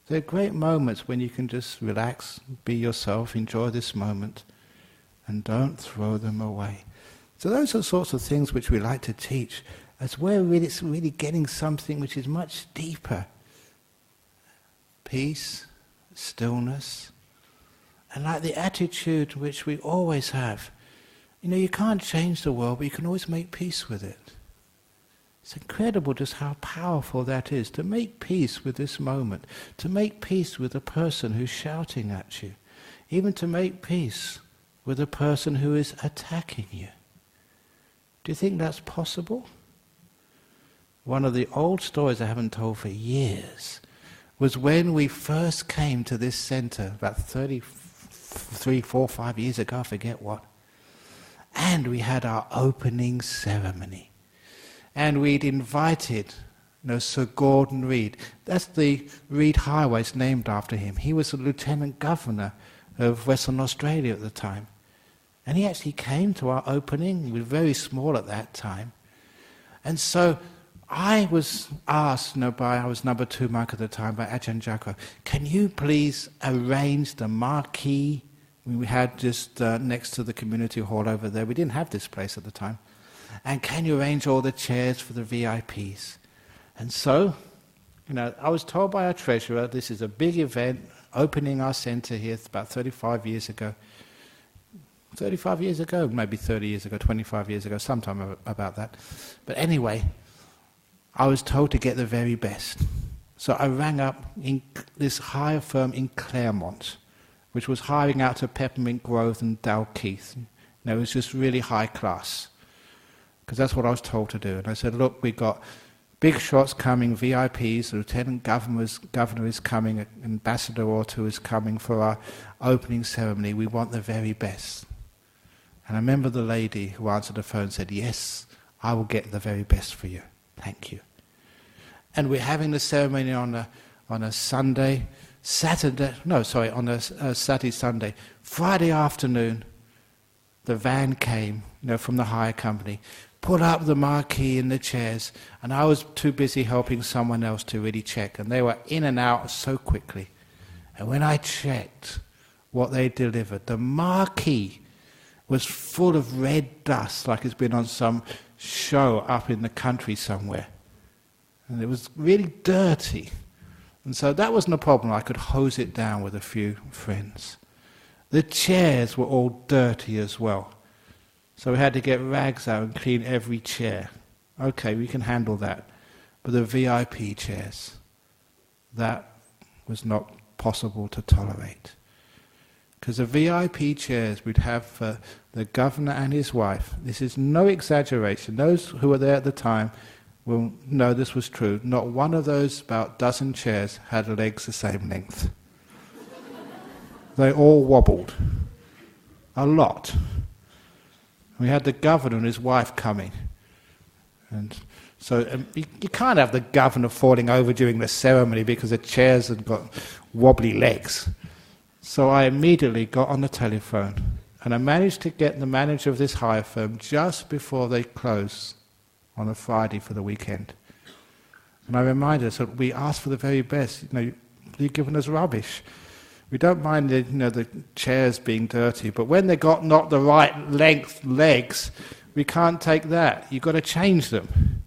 They're great moments when you can just relax, be yourself, enjoy this moment, and don't throw them away. So those are the sorts of things which we like to teach, as we're really getting something which is much deeper. Peace, stillness, and like the attitude which we always have. You can't change the world, but you can always make peace with it. It's incredible just how powerful that is, to make peace with this moment, to make peace with the person who's shouting at you, even to make peace with the person who is attacking you. Do you think that's possible? one of the old stories I haven't told for years was when we first came to this center, about 33, 4, 5 years ago, I forget what. And we had our opening ceremony. And we'd invited Sir Gordon Reed. That's the Reed Highway, it's named after him. He was the Lieutenant Governor of Western Australia at the time. And he actually came to our opening. We were very small at that time. And so I was asked, I was number 2 monk at the time, by Ajahn Jacko, can you please arrange the marquee we had just next to the community hall over there? We didn't have this place at the time. And can you arrange all the chairs for the VIPs? And so, I was told by our treasurer, this is a big event, opening our center here about 35 years ago. 35 years ago, maybe 30 years ago, 25 years ago, sometime about that. But anyway, I was told to get the very best. So I rang up in this hire firm in Claremont, which was hiring out to Peppermint Grove and Dalkeith. It was just really high class, because that's what I was told to do. And I said, look, we got big shots coming, VIPs, the Lieutenant Governor is coming, an ambassador or two is coming for our opening ceremony. We want the very best. And I remember the lady who answered the phone said, yes, I will get the very best for you. Thank you. And we're having the ceremony on a Sunday, on a Saturday, Sunday. Friday afternoon, the van came, from the hire company, put up the marquee and the chairs, and I was too busy helping someone else to really check, and they were in and out so quickly. And when I checked what they delivered, the marquee was full of red dust, like it's been on some show up in the country somewhere. And it was really dirty. And so that wasn't a problem. I could hose it down with a few friends. The chairs were all dirty as well. So we had to get rags out and clean every chair. Okay, we can handle that. But the VIP chairs, that was not possible to tolerate. Because the VIP chairs we'd have for the governor and his wife, this is no exaggeration. Those who were there at the time will know this was true. Not one of those about dozen chairs had legs the same length. They all wobbled. A lot. We had the governor and his wife coming. And so you can't have the governor falling over during the ceremony because the chairs had got wobbly legs. So I immediately got on the telephone and I managed to get the manager of this hire firm just before they closed on a Friday for the weekend. And I reminded us that we asked for the very best. You've given us rubbish. We don't mind the chairs being dirty, but when they got not the right length legs, we can't take that. You've got to change them.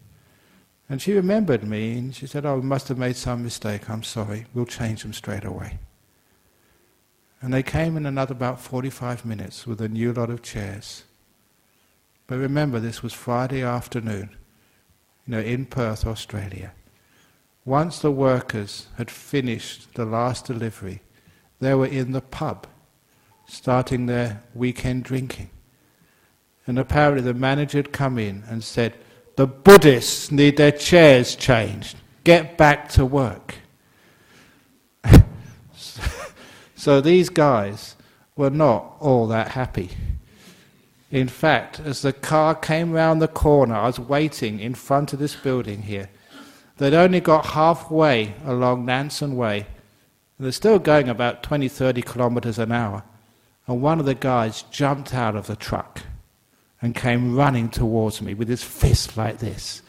And she remembered me and she said, we must have made some mistake. I'm sorry. We'll change them straight away. And they came in another about 45 minutes with a new lot of chairs. But remember, this was Friday afternoon, in Perth, Australia. Once the workers had finished the last delivery, they were in the pub, starting their weekend drinking. And apparently the manager had come in and said, the Buddhists need their chairs changed. Get back to work. So these guys were not all that happy. In fact, as the car came round the corner, I was waiting in front of this building here. They'd only got halfway along Nansen Way. They're still going about 20, 30 kilometers an hour. And one of the guys jumped out of the truck and came running towards me with his fist like this.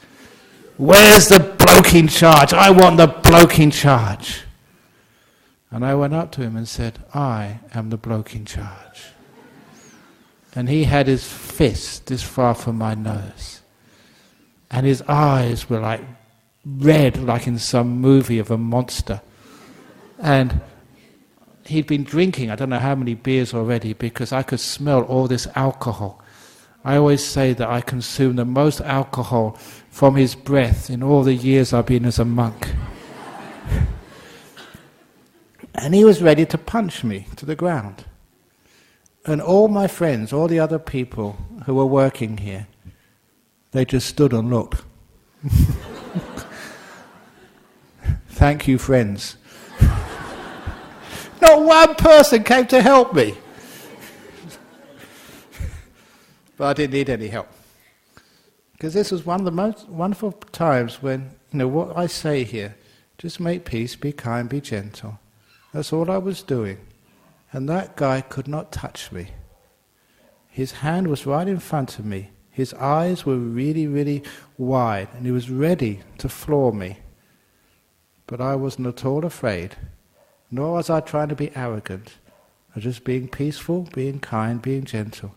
Where's the bloke in charge? I want the bloke in charge. And I went up to him and said, I am the bloke in charge. And he had his fist this far from my nose. And his eyes were like red, like in some movie of a monster. And he'd been drinking, I don't know how many beers already, because I could smell all this alcohol. I always say that I consumed the most alcohol from his breath in all the years I've been as a monk. And he was ready to punch me to the ground. And all my friends, all the other people who were working here, they just stood and looked. thank you friends. Not one person came to help me. But I didn't need any help. Because this was one of the most wonderful times when, what I say here, just make peace, be kind, be gentle. That's all I was doing. And that guy could not touch me. His hand was right in front of me. His eyes were really, really wide, and he was ready to floor me. But I wasn't at all afraid, nor was I trying to be arrogant. I was just being peaceful, being kind, being gentle.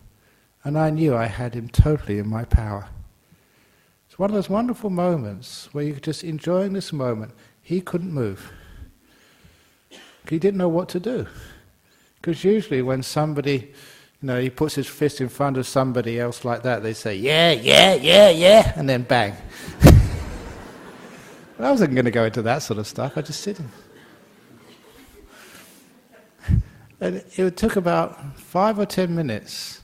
And I knew I had him totally in my power. It's one of those wonderful moments where you're just enjoying this moment. He couldn't move. He didn't know what to do. Because usually when somebody, he puts his fist in front of somebody else like that, they say, yeah, yeah, yeah, yeah, and then bang. I wasn't going to go into that sort of stuff. I just sitting. And it took about 5 or 10 minutes,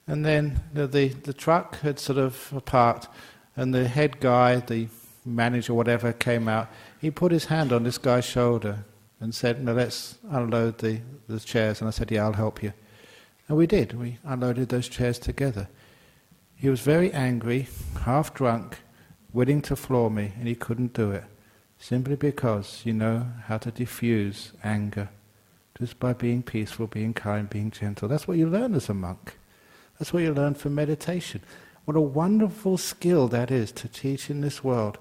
and then the truck had sort of parked, and the head guy, the manager, whatever, came out. He put his hand on this guy's shoulder and said, let's unload the chairs. And I said, yeah, I'll help you. And we did. We unloaded those chairs together. He was very angry, half drunk, willing to floor me, and he couldn't do it. Simply because you know how to diffuse anger. Just by being peaceful, being kind, being gentle. That's what you learn as a monk. That's what you learn from meditation. What a wonderful skill that is to teach in this world.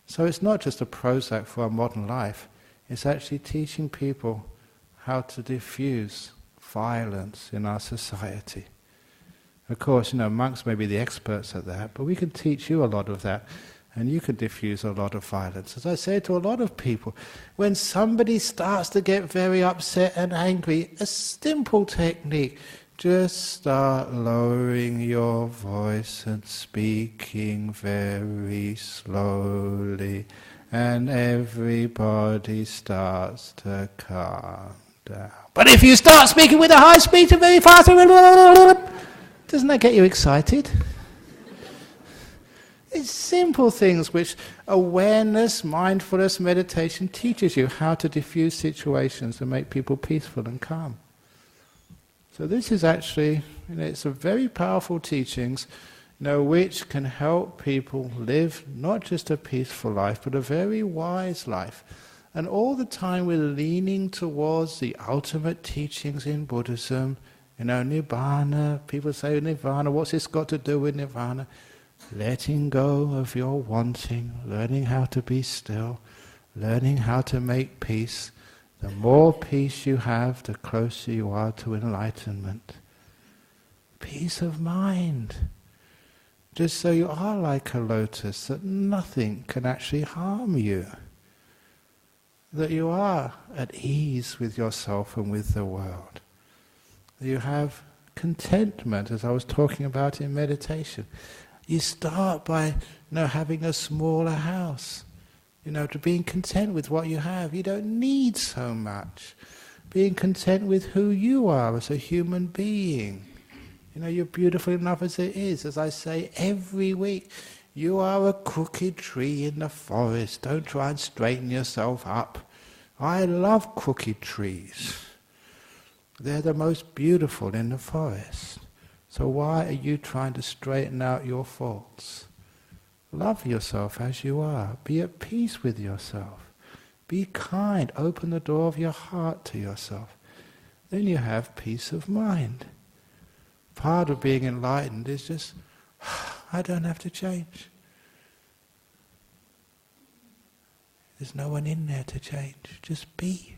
So it's not just a Prozac for our modern life. It's actually teaching people how to diffuse violence in our society. Of course, monks may be the experts at that, but we can teach you a lot of that, and you can diffuse a lot of violence. As I say to a lot of people, when somebody starts to get very upset and angry, a simple technique, just start lowering your voice and speaking very slowly, and everybody starts to calm down. But if you start speaking with a high speed and very fast, doesn't that get you excited? It's simple things which awareness, mindfulness, meditation teaches you how to diffuse situations and make people peaceful and calm. So this is actually, it's a very powerful teachings, which can help people live not just a peaceful life, but a very wise life. And all the time we're leaning towards the ultimate teachings in Buddhism, Nibbana. People say Nirvana, what's this got to do with Nirvana? Letting go of your wanting, learning how to be still, learning how to make peace. The more peace you have, the closer you are to enlightenment. Peace of mind. Just so you are like a lotus, that nothing can actually harm you. That you are at ease with yourself and with the world. That you have contentment, as I was talking about in meditation. You start by having a smaller house. To being content with what you have. You don't need so much. Being content with who you are as a human being. You're beautiful enough as it is. As I say every week, you are a crooked tree in the forest. Don't try and straighten yourself up. I love crooked trees. They're the most beautiful in the forest. So why are you trying to straighten out your faults? Love yourself as you are. Be at peace with yourself. Be kind. Open the door of your heart to yourself. Then you have peace of mind. Part of being enlightened is just, I don't have to change. There's no one in there to change. Just be.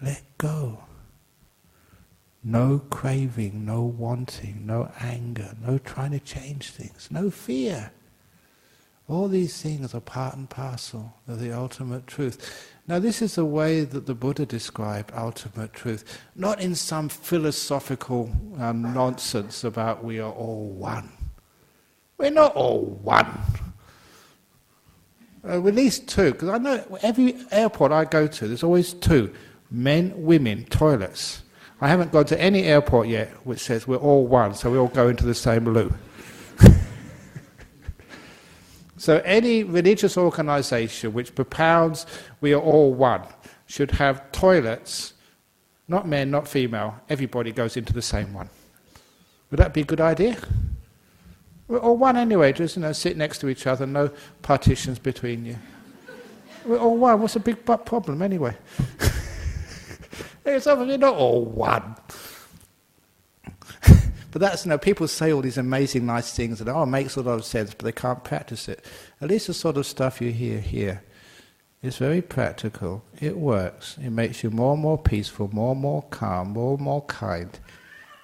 Let go. No craving, no wanting, no anger, no trying to change things, no fear. All these things are part and parcel of the ultimate truth. Now this is the way that the Buddha described ultimate truth, not in some philosophical nonsense about we are all one. We're not all one. At least two, because I know every airport I go to, there's always two, men, women, toilets. I haven't gone to any airport yet which says we're all one, so we all go into the same loo. So any religious organisation which propounds we are all one should have toilets, not men, not female, everybody goes into the same one. Would that be a good idea? We're all one anyway, just sit next to each other, no partitions between you. We're all one, what's the big problem anyway? It's obviously not all one. But that's, people say all these amazing nice things and it makes a lot of sense, but they can't practice it. At least the sort of stuff you hear here is very practical. It works. It makes you more and more peaceful, more and more calm, more and more kind.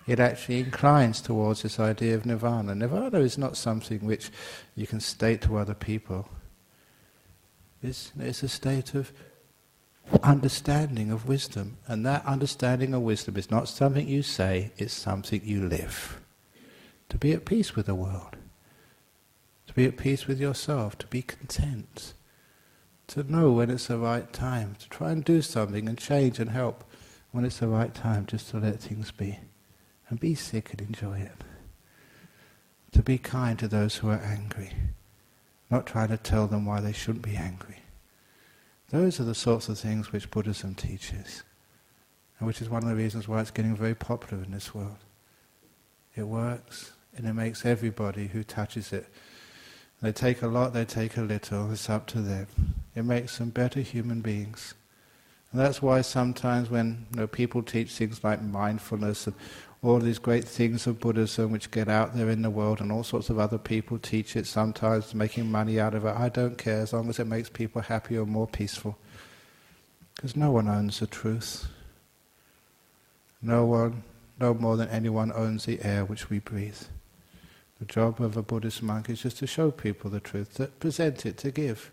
It actually inclines towards this idea of nirvana. Nirvana is not something which you can state to other people. It's a state of understanding of wisdom, and that understanding of wisdom is not something you say, it's something you live. To be at peace with the world, to be at peace with yourself, to be content, to know when it's the right time, to try and do something and change and help when it's the right time, just to let things be, and be sick and enjoy it. To be kind to those who are angry, not trying to tell them why they shouldn't be angry. Those are the sorts of things which Buddhism teaches, and which is one of the reasons why it's getting very popular in this world. It works, and it makes everybody who touches it. They take a lot, they take a little, it's up to them. It makes them better human beings. And that's why sometimes when people teach things like mindfulness and all these great things of Buddhism which get out there in the world, and all sorts of other people teach it, sometimes making money out of it. I don't care as long as it makes people happier and more peaceful. Because no one owns the truth. No one, no more than anyone owns the air which we breathe. The job of a Buddhist monk is just to show people the truth, to present it, to give,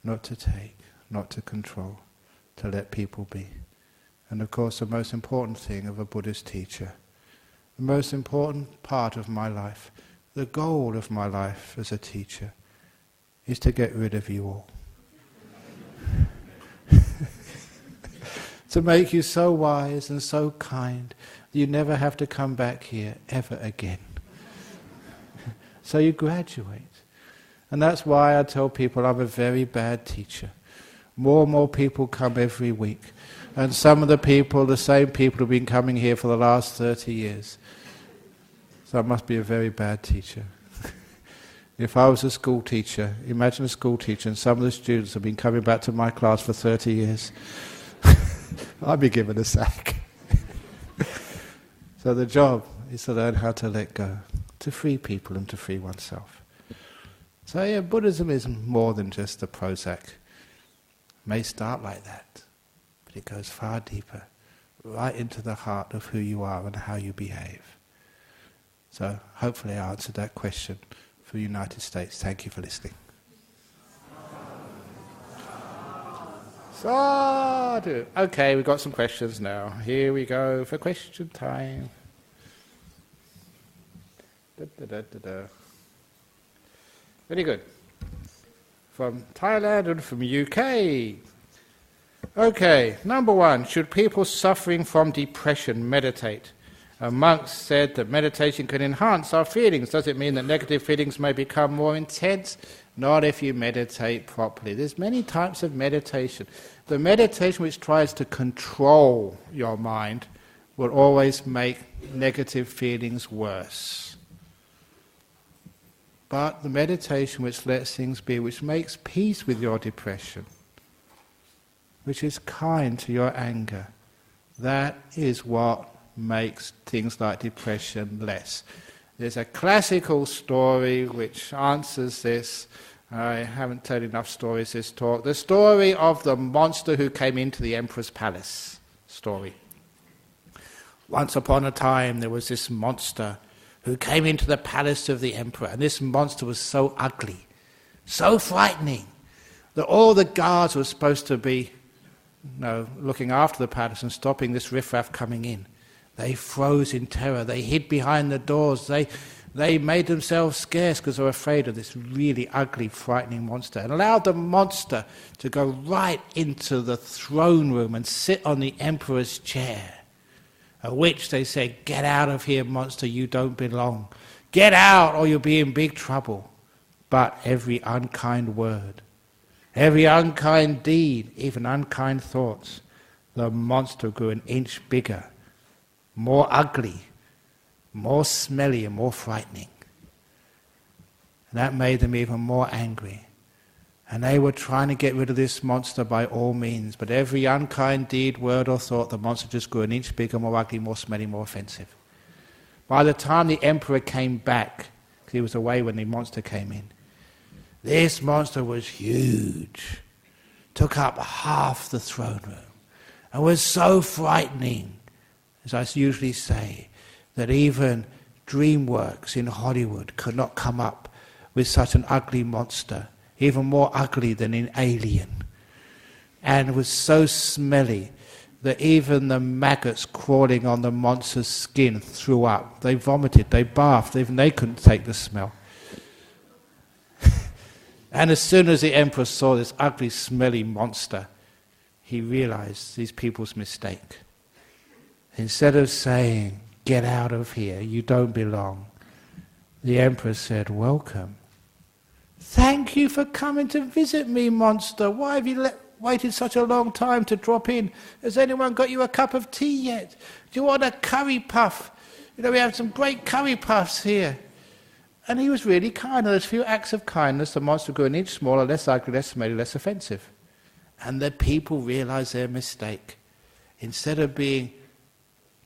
not to take, not to control, to let people be. And of course the most important thing of a Buddhist teacher, the most important part of my life, the goal of my life as a teacher, is to get rid of you all. To make you so wise and so kind that you never have to come back here ever again. So you graduate. And that's why I tell people I'm a very bad teacher. More and more people come every week. And some of the people, the same people, have been coming here for the last 30 years. So I must be a very bad teacher. If I was a school teacher, imagine a school teacher and some of the students have been coming back to my class for 30 years. I'd be given a sack. So the job is to learn how to let go, to free people and to free oneself. So yeah, Buddhism is more than just the Prozac. It may start like that, but it goes far deeper, right into the heart of who you are and how you behave. So hopefully I answered that question for the United States. Thank you for listening. Sadhu. Okay, we've got some questions now. Here we go for question time. Very good. From Thailand and from UK. Okay, number one, should people suffering from depression meditate? A monk said that meditation can enhance our feelings. Does it mean that negative feelings may become more intense? Not if you meditate properly. There's many types of meditation. The meditation which tries to control your mind will always make negative feelings worse. But the meditation which lets things be, which makes peace with your depression, which is kind to your anger, that is what makes things like depression less. There's a classical story which answers this. I haven't told enough stories this talk. The story of the monster who came into the emperor's palace story. Once upon a time there was this monster who came into the palace of the emperor, and this monster was so ugly, so frightening, that all the guards were supposed to be looking after the palace and stopping this riffraff coming in. They froze in terror. They hid behind the doors. They made themselves scarce because they were afraid of this really ugly, frightening monster, and allowed the monster to go right into the throne room and sit on the emperor's chair. At which they said, "Get out of here, monster, you don't belong. Get out or you'll be in big trouble." but every unkind word, every unkind deed, even unkind thoughts, the monster grew an inch bigger, more ugly, more smelly and more frightening. And that made them even more angry. And they were trying to get rid of this monster by all means, but every unkind deed, word or thought, the monster just grew an inch bigger, more ugly, more smelly, more offensive. By the time the emperor came back, because he was away when the monster came in, this monster was huge, took up half the throne room, and was so frightening, as I usually say, that even DreamWorks in Hollywood could not come up with such an ugly monster, even more ugly than in Alien, and was so smelly that even the maggots crawling on the monster's skin threw up. They vomited, they bathed, even they couldn't take the smell. And as soon as the emperor saw this ugly, smelly monster, he realized these people's mistake. Instead of saying, "Get out of here, you don't belong," the emperor said, "Welcome. Thank you for coming to visit me, monster. Why have you waited such a long time to drop in? Has anyone got you a cup of tea yet? Do you want a curry puff? You know, we have some great curry puffs here." And he was really kind. Those few acts of kindness, the monster grew an inch smaller, less ugly, less smelly, less offensive. And the people realized their mistake. Instead of being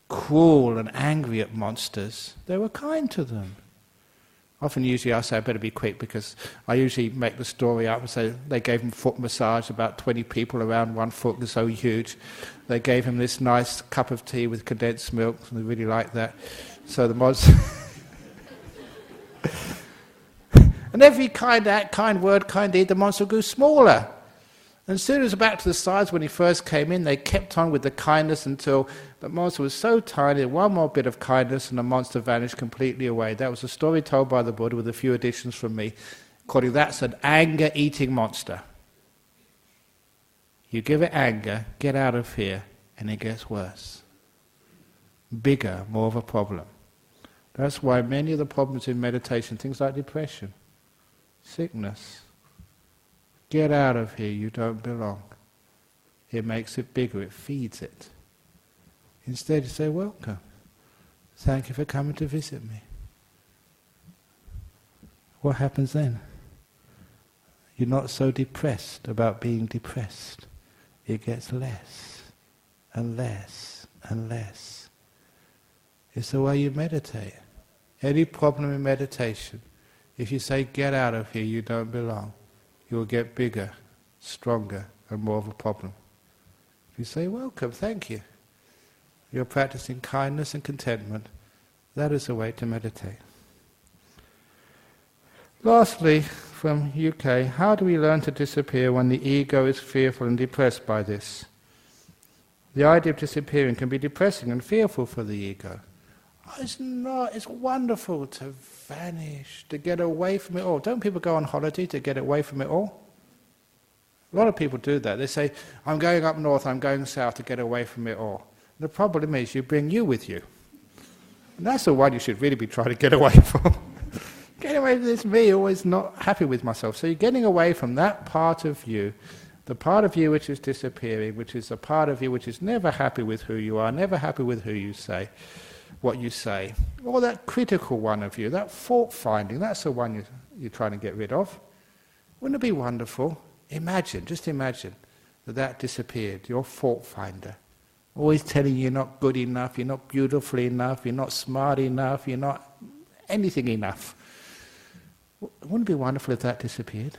cruel and angry at monsters, they were kind to them. Usually I say I better be quick, because I usually make the story up and say they gave him foot massage, about 20 people around, one foot was so huge. They gave him this nice cup of tea with condensed milk, and they really liked that. So the monster... And every kind act, kind word, kind deed, the monster grew smaller. And as soon as it was back to the size when he first came in, they kept on with the kindness until the monster was so tiny, one more bit of kindness and the monster vanished completely away. That was a story told by the Buddha with a few additions from me, calling that's an anger-eating monster. You give it anger, get out of here, and it gets worse. Bigger, more of a problem. That's why many of the problems in meditation, things like depression, sickness, get out of here, you don't belong. It makes it bigger, it feeds it. Instead you say, "Welcome. Thank you for coming to visit me." What happens then? You're not so depressed about being depressed. It gets less and less and less. It's the way you meditate. Any problem in meditation, if you say, "Get out of here, you don't belong," you will get bigger, stronger, and more of a problem. If you say, "Welcome, thank you," you're practicing kindness and contentment. That is the way to meditate. Lastly, from UK, how do we learn to disappear when the ego is fearful and depressed by this? The idea of disappearing can be depressing and fearful for the ego. It's not. It's wonderful to vanish, to get away from it all. Don't people go on holiday to get away from it all? A lot of people do that. They say, "I'm going up north, I'm going south to get away from it all." The problem is you bring you with you. And that's the one you should really be trying to get away from. Get away from this me, always not happy with myself. So you're getting away from that part of you, the part of you which is disappearing, which is a part of you which is never happy with who you are, never happy with who you say, what you say. Or that critical one of you, that fault-finding, that's the one you're trying to get rid of. Wouldn't it be wonderful? Imagine, just imagine, that disappeared, your fault-finder. Always telling you you're not good enough, you're not beautiful enough, you're not smart enough, you're not anything enough. Wouldn't it be wonderful if that disappeared?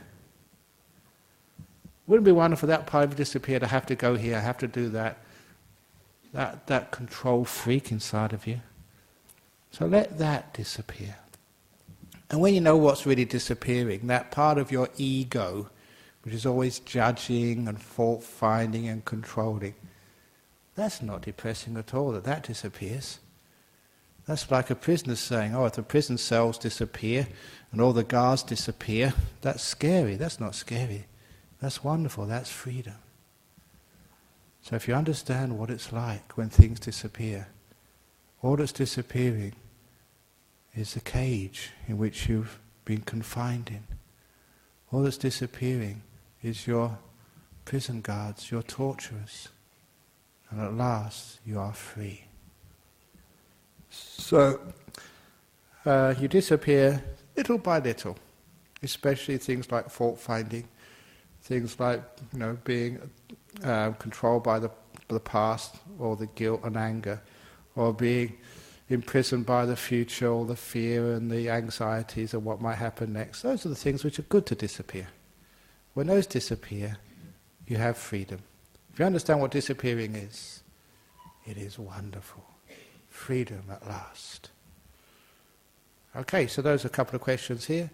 Wouldn't it be wonderful if that part of you disappeared? I have to go here, I have to do that. That control freak inside of you. So let that disappear. And when you know what's really disappearing, that part of your ego, which is always judging and fault-finding and controlling, that's not depressing at all, that disappears. That's like a prisoner saying, "Oh, if the prison cells disappear and all the guards disappear, that's scary." That's not scary. That's wonderful, that's freedom. So if you understand what it's like when things disappear, all that's disappearing is the cage in which you've been confined in. All that's disappearing is your prison guards, your torturers. And at last you are free. So you disappear little by little, especially things like fault finding, things like being controlled by the past or the guilt and anger, or being imprisoned by the future or the fear and the anxieties of what might happen next. Those are the things which are good to disappear. When those disappear, you have freedom. If you understand what disappearing is, it is wonderful. Freedom at last. Okay, so those are a couple of questions here.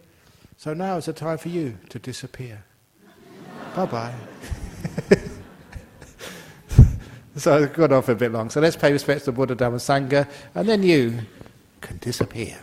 So now is the time for you to disappear. Bye-bye. So I've gone off a bit long. So let's pay respects to Buddha, Dharma, Sangha, and then you can disappear.